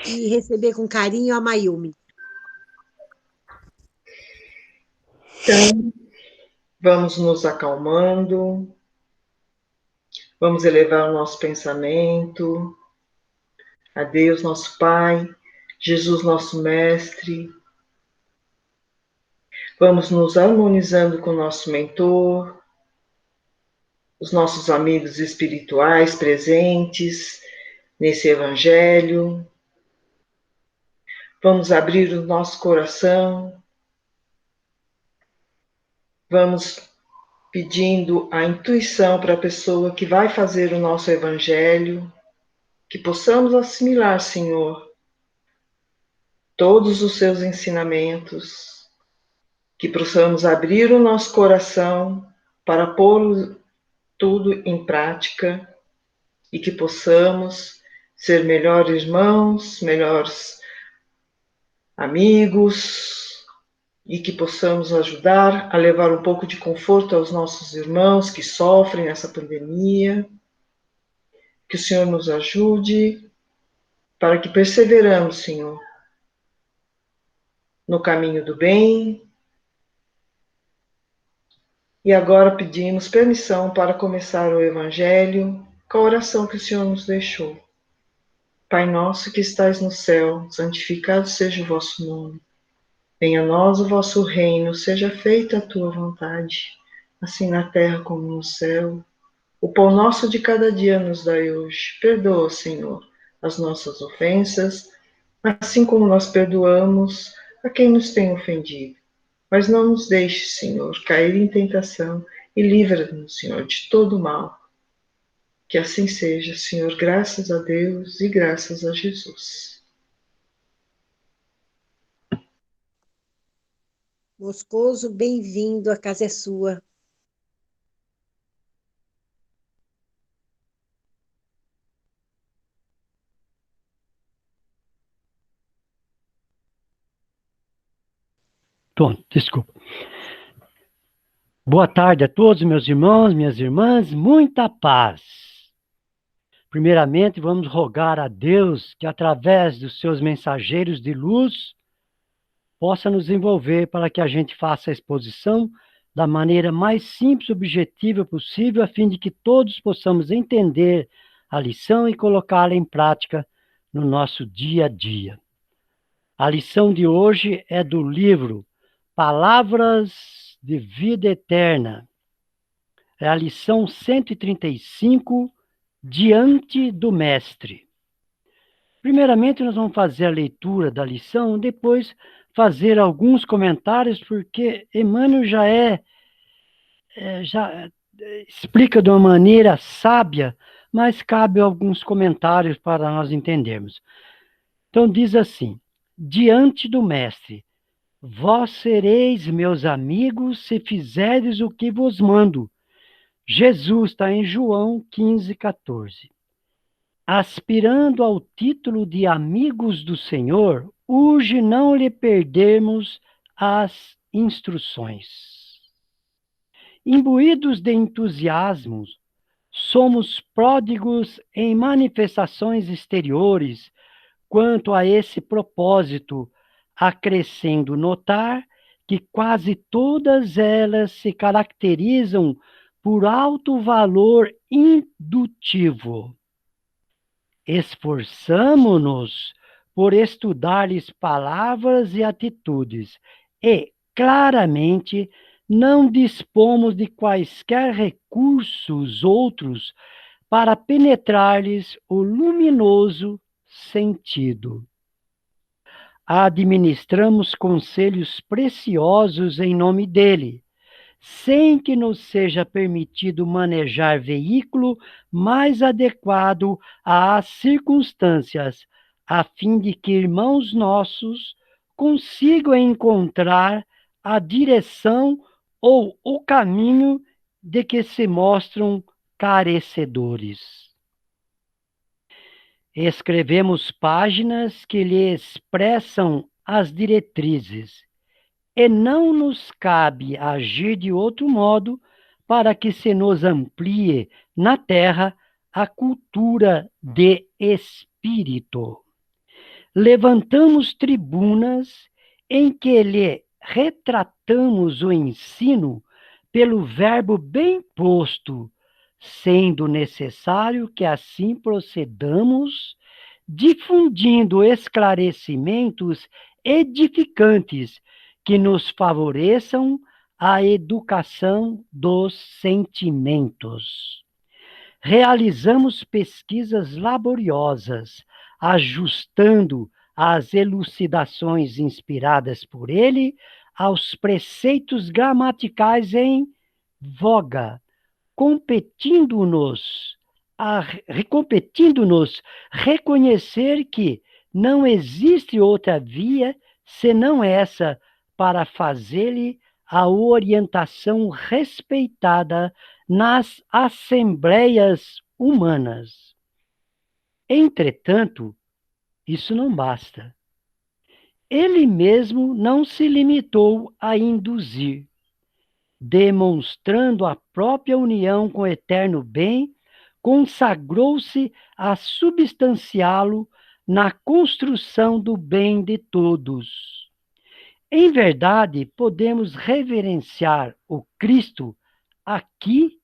e receber com carinho a Mayumi. Então, vamos nos acalmando, vamos elevar o nosso pensamento a Deus, nosso Pai, Jesus, nosso Mestre. Vamos nos harmonizando com o nosso mentor, os nossos amigos espirituais presentes nesse Evangelho. Vamos abrir o nosso coração, vamos pedindo a intuição para a pessoa que vai fazer o nosso Evangelho, que possamos assimilar, Senhor, todos os seus ensinamentos, que possamos abrir o nosso coração para pôr tudo em prática e que possamos ser melhores irmãos, melhores amigos e que possamos ajudar a levar um pouco de conforto aos nossos irmãos que sofrem nessa pandemia. Que o Senhor nos ajude para que perseveramos, Senhor, no caminho do bem. E agora pedimos permissão para começar o Evangelho com a oração que o Senhor nos deixou. Pai nosso que estais no céu, santificado seja o vosso nome. Venha a nós o vosso reino, seja feita a tua vontade, assim na terra como no céu. O pão nosso de cada dia nos dai hoje. Perdoa, Senhor, as nossas ofensas, assim como nós perdoamos a quem nos tem ofendido. Mas não nos deixe, Senhor, cair em tentação e livra-nos, Senhor, de todo mal. Que assim seja, Senhor, graças a Deus e graças a Jesus. Moscoso, bem-vindo, a casa é sua. Pronto, desculpa. Boa tarde a todos, meus irmãos, minhas irmãs, muita paz. Primeiramente, vamos rogar a Deus que, através dos seus mensageiros de luz, possa nos envolver para que a gente faça a exposição da maneira mais simples e objetiva possível, a fim de que todos possamos entender a lição e colocá-la em prática no nosso dia a dia. A lição de hoje é do livro Palavras de Vida Eterna. É a lição 135, Diante do Mestre. Primeiramente, nós vamos fazer a leitura da lição, depois fazer alguns comentários, porque Emmanuel já explica de uma maneira sábia, mas cabe alguns comentários para nós entendermos. Então, diz assim: diante do Mestre, vós sereis meus amigos se fizerdes o que vos mando. Jesus está em João 15:14. Aspirando ao título de amigos do Senhor, urge não lhe perdermos as instruções. Imbuídos de entusiasmo, somos pródigos em manifestações exteriores quanto a esse propósito, acrescendo notar que quase todas elas se caracterizam por alto valor indutivo. Esforçamo-nos por estudar-lhes palavras e atitudes e, claramente, não dispomos de quaisquer recursos outros para penetrar-lhes o luminoso sentido. Administramos conselhos preciosos em nome dele, sem que nos seja permitido manejar veículo mais adequado às circunstâncias, a fim de que irmãos nossos consigam encontrar a direção ou o caminho de que se mostram carecedores. Escrevemos páginas que lhe expressam as diretrizes, e não nos cabe agir de outro modo para que se nos amplie na terra a cultura de espírito. levantamos tribunas em que lhe retratamos o ensino pelo verbo bem posto, sendo necessário que assim procedamos, difundindo esclarecimentos edificantes que nos favoreçam a educação dos sentimentos. Realizamos pesquisas laboriosas, ajustando as elucidações inspiradas por ele aos preceitos gramaticais em voga, competindo-nos reconhecer que não existe outra via senão essa para fazer-lhe a orientação respeitada nas assembleias humanas. Entretanto, isso não basta. Ele mesmo não se limitou a induzir, demonstrando a própria união com o eterno bem, consagrou-se a substanciá-lo na construção do bem de todos. Em verdade, podemos reverenciar o Cristo aqui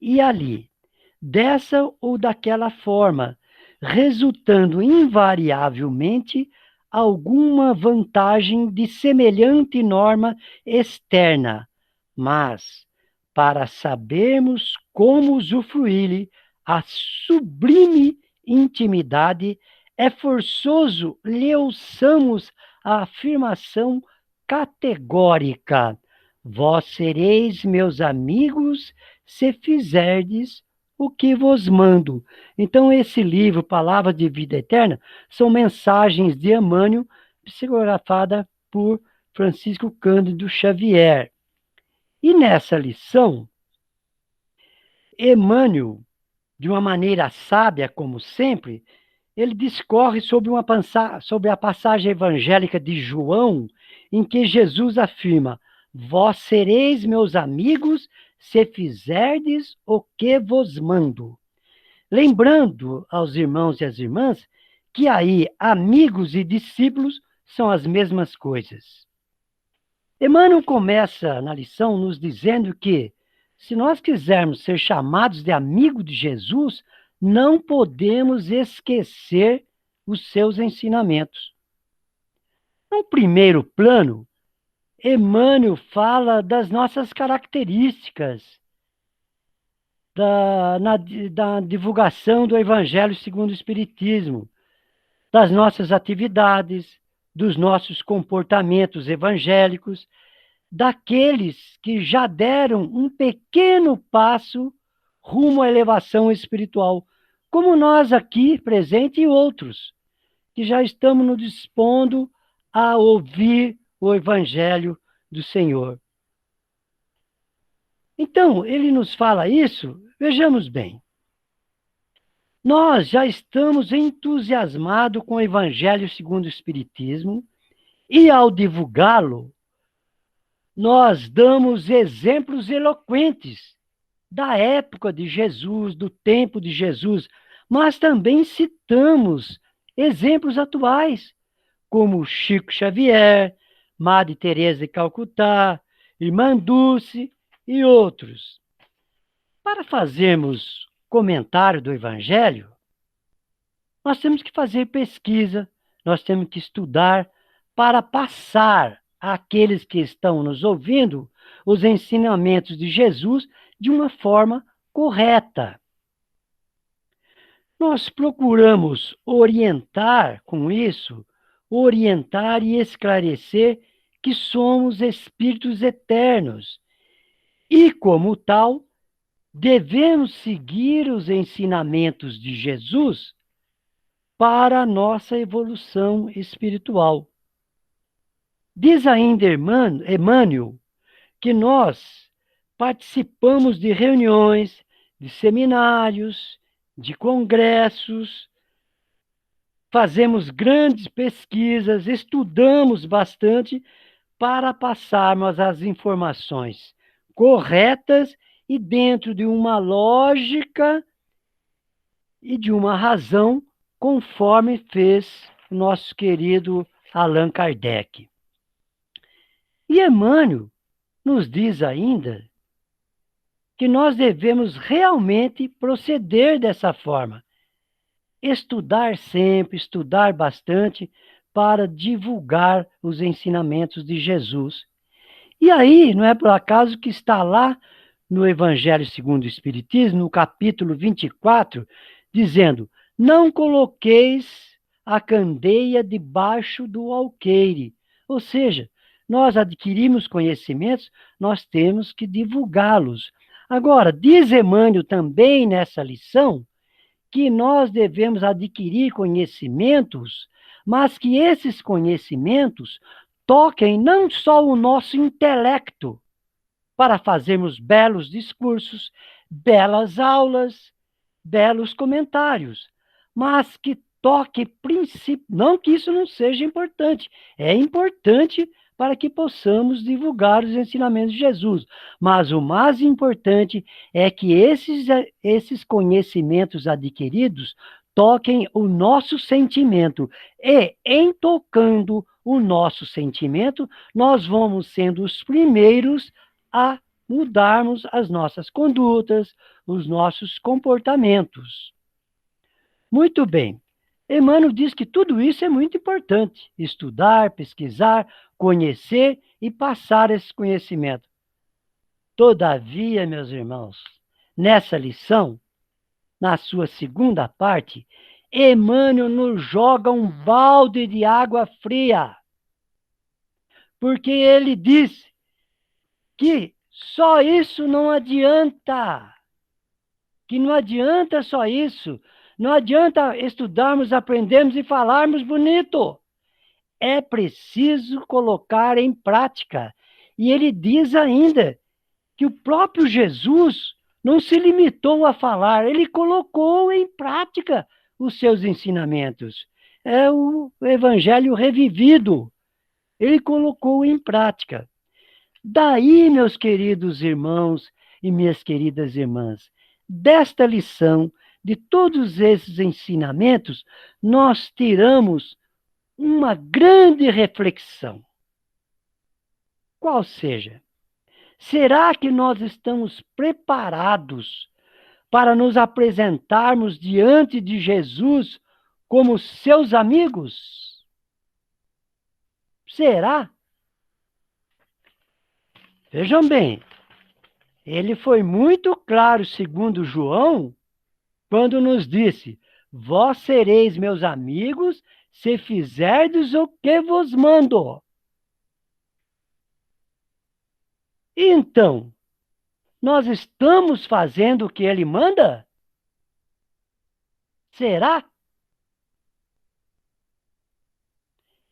e ali, dessa ou daquela forma, resultando invariavelmente alguma vantagem de semelhante norma externa, mas, para sabermos como usufruir a sublime intimidade, é forçoso lhe ouçamos a afirmação categórica: vós sereis meus amigos se fizerdes o que vos mando. Então, esse livro, Palavra de Vida Eterna, são mensagens de Emmanuel, psicografada por Francisco Cândido Xavier. E nessa lição, Emmanuel, de uma maneira sábia, como sempre, ele discorre sobre a passagem evangélica de João, em que Jesus afirma: vós sereis meus amigos se fizerdes o que vos mando. Lembrando aos irmãos e às irmãs que aí amigos e discípulos são as mesmas coisas. Emmanuel começa na lição nos dizendo que, se nós quisermos ser chamados de amigo de Jesus, não podemos esquecer os seus ensinamentos. No primeiro plano, Emmanuel fala das nossas características, da divulgação do Evangelho segundo o Espiritismo, das nossas atividades, dos nossos comportamentos evangélicos, daqueles que já deram um pequeno passo rumo à elevação espiritual, como nós aqui presentes e outros, que já estamos nos dispondo a ouvir o Evangelho do Senhor. Então, ele nos fala isso, vejamos bem. Nós já estamos entusiasmados com o Evangelho segundo o Espiritismo e, ao divulgá-lo, nós damos exemplos eloquentes da época de Jesus, do tempo de Jesus, mas também citamos exemplos atuais, como Chico Xavier, Madre Teresa de Calcutá, Irmã Dulce e outros. Para fazermos comentário do Evangelho, nós temos que fazer pesquisa, nós temos que estudar para passar àqueles que estão nos ouvindo os ensinamentos de Jesus de uma forma correta. Nós procuramos orientar com isso, orientar e esclarecer que somos espíritos eternos e, como tal, devemos seguir os ensinamentos de Jesus para a nossa evolução espiritual. Diz ainda Emmanuel que nós participamos de reuniões, de seminários, de congressos, fazemos grandes pesquisas, estudamos bastante para passarmos as informações corretas e dentro de uma lógica e de uma razão, conforme fez o nosso querido Allan Kardec. E Emmanuel nos diz ainda que nós devemos realmente proceder dessa forma. Estudar sempre, estudar bastante para divulgar os ensinamentos de Jesus. E aí, não é por acaso que está lá no Evangelho segundo o Espiritismo, no capítulo 24, dizendo: não coloqueis a candeia debaixo do alqueire. Ou seja, nós adquirimos conhecimentos, nós temos que divulgá-los. Agora, diz Emmanuel também nessa lição que nós devemos adquirir conhecimentos, mas que esses conhecimentos toquem não só o nosso intelecto, para fazermos belos discursos, belas aulas, belos comentários, mas que toque princípio, não que isso não seja importante, é importante para que possamos divulgar os ensinamentos de Jesus, mas o mais importante é que esses conhecimentos adquiridos toquem o nosso sentimento, e em tocando o nosso sentimento, nós vamos sendo os primeiros a mudarmos as nossas condutas, os nossos comportamentos. Muito bem. Emmanuel diz que tudo isso é muito importante. Estudar, pesquisar, conhecer e passar esse conhecimento. Todavia, meus irmãos, nessa lição, na sua segunda parte, Emmanuel nos joga um balde de água fria. Porque ele diz que só isso não adianta. Que não adianta só isso. Não adianta estudarmos, aprendermos e falarmos bonito. É preciso colocar em prática. E ele diz ainda que o próprio Jesus não se limitou a falar, ele colocou em prática os seus ensinamentos. É o Evangelho revivido. Ele colocou em prática. Daí, meus queridos irmãos e minhas queridas irmãs, desta lição, de todos esses ensinamentos, nós tiramos uma grande reflexão. Qual seja? Será que nós estamos preparados para nos apresentarmos diante de Jesus como seus amigos? Será? Vejam bem, ele foi muito claro, segundo João, quando nos disse: vós sereis meus amigos se fizerdes o que vos mando. Então, nós estamos fazendo o que ele manda? Será?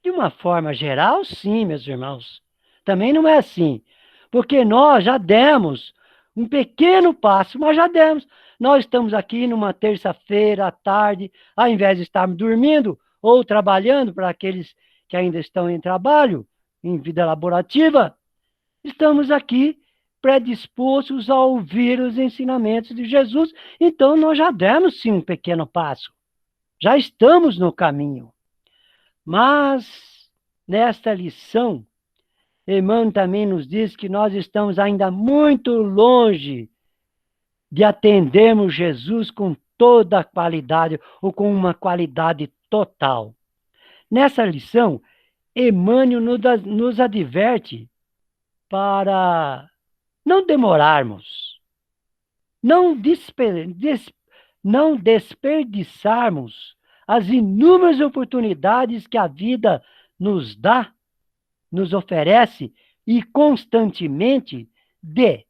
De uma forma geral, sim, meus irmãos. Também não é assim. Porque nós já demos um pequeno passo, mas já demos. Nós estamos aqui numa terça-feira à tarde, ao invés de estarmos dormindo ou trabalhando para aqueles que ainda estão em trabalho, em vida laborativa, estamos aqui predispostos a ouvir os ensinamentos de Jesus. Então, nós já demos, sim, um pequeno passo. Já estamos no caminho. Mas, nesta lição, Emmanuel também nos diz que nós estamos ainda muito longe de atendermos Jesus com toda a qualidade ou com uma qualidade total. Nessa lição, Emmanuel nos adverte para não demorarmos, não desperdiçarmos as inúmeras oportunidades que a vida nos dá, nos oferece e constantemente de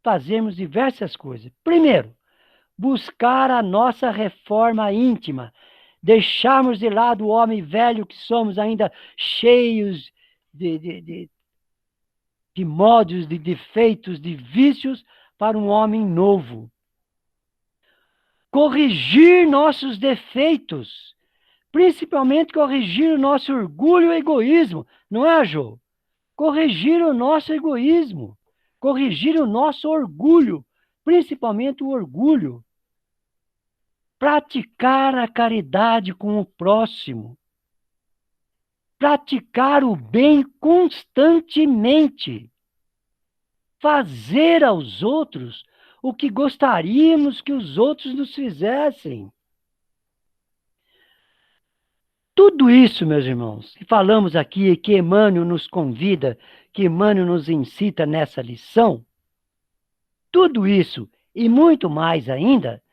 fazermos diversas coisas. Primeiro, buscar a nossa reforma íntima, deixarmos de lado o homem velho que somos, ainda cheios de modos, de defeitos, de vícios, para um homem novo. Corrigir nossos defeitos, principalmente corrigir o nosso orgulho e egoísmo, não é, Jô? Corrigir o nosso egoísmo, corrigir o nosso orgulho, principalmente o orgulho. praticar a caridade com o próximo, praticar o bem constantemente, fazer aos outros o que gostaríamos que os outros nos fizessem. Tudo isso, meus irmãos, que falamos aqui, que Emmanuel nos convida, que Emmanuel nos incita nessa lição, tudo isso e muito mais ainda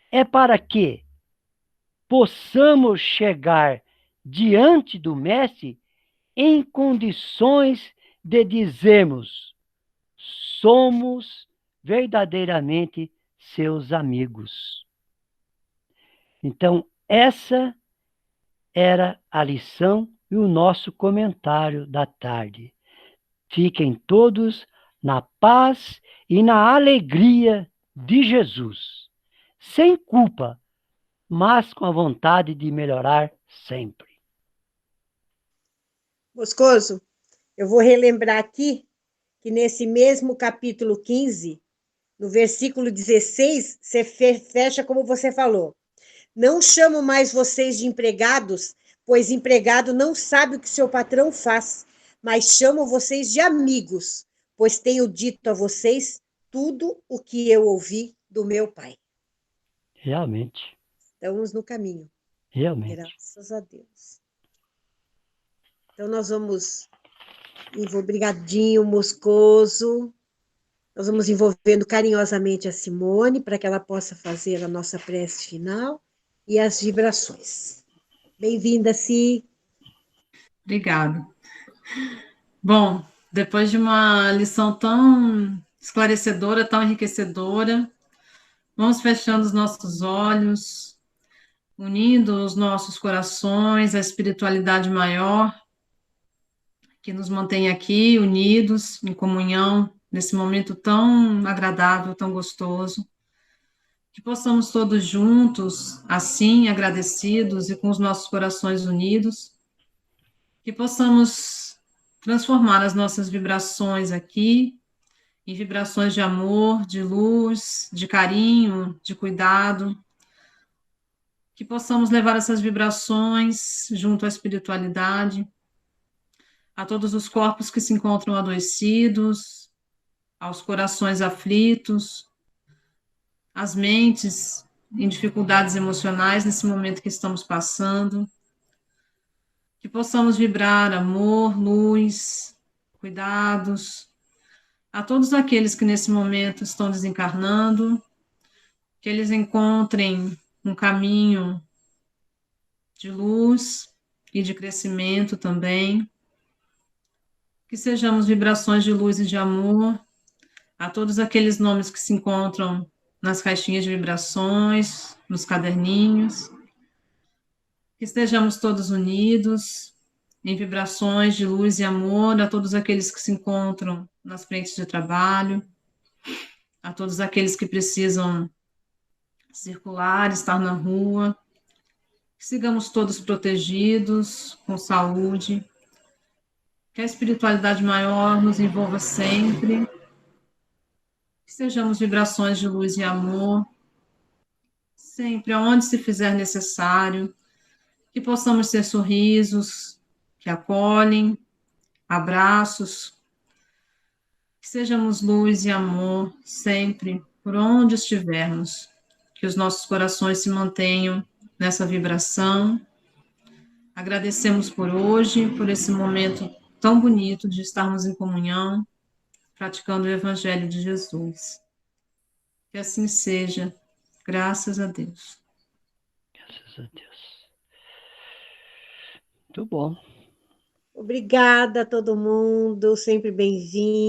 é para que possamos chegar diante do Mestre em condições de dizermos: somos verdadeiramente seus amigos. Então, essa era a lição e o nosso comentário da tarde. Fiquem todos na paz e na alegria de Jesus, sem culpa, mas com a vontade de melhorar sempre. Moscoso, eu vou relembrar aqui que nesse mesmo capítulo 15, no versículo 16, você fecha como você falou. Não chamo mais vocês de empregados, pois empregado não sabe o que seu patrão faz, mas chamo vocês de amigos, pois tenho dito a vocês tudo o que eu ouvi do meu Pai. Realmente. Estamos no caminho. Realmente. Graças a Deus. Então, nós vamos... Obrigadinho, Moscoso. Nós vamos envolvendo carinhosamente a Simone para que ela possa fazer a nossa prece final e as vibrações. Bem-vinda, Si. Obrigada. Bom, depois de uma lição tão esclarecedora, tão enriquecedora, vamos fechando os nossos olhos, unindo os nossos corações à espiritualidade maior, que nos mantém aqui unidos, em comunhão, nesse momento tão agradável, tão gostoso. Que possamos todos juntos, assim, agradecidos e com os nossos corações unidos, que possamos transformar as nossas vibrações aqui em vibrações de amor, de luz, de carinho, de cuidado, que possamos levar essas vibrações junto à espiritualidade, a todos os corpos que se encontram adoecidos, aos corações aflitos, às mentes em dificuldades emocionais nesse momento que estamos passando, que possamos vibrar amor, luz, cuidados, a todos aqueles que nesse momento estão desencarnando, que eles encontrem um caminho de luz e de crescimento também, que sejamos vibrações de luz e de amor a todos aqueles nomes que se encontram nas caixinhas de vibrações, nos caderninhos, que estejamos todos unidos em vibrações de luz e amor a todos aqueles que se encontram nas frentes de trabalho, a todos aqueles que precisam circular, estar na rua, que sigamos todos protegidos, com saúde, que a espiritualidade maior nos envolva sempre, que sejamos vibrações de luz e amor, sempre aonde se fizer necessário, que possamos ter sorrisos que acolhem, abraços, que sejamos luz e amor sempre, por onde estivermos, que os nossos corações se mantenham nessa vibração. Agradecemos por hoje, por esse momento tão bonito de estarmos em comunhão, praticando o Evangelho de Jesus. Que assim seja, graças a Deus. Graças a Deus. Muito bom. Obrigada a todo mundo, sempre bem-vindo.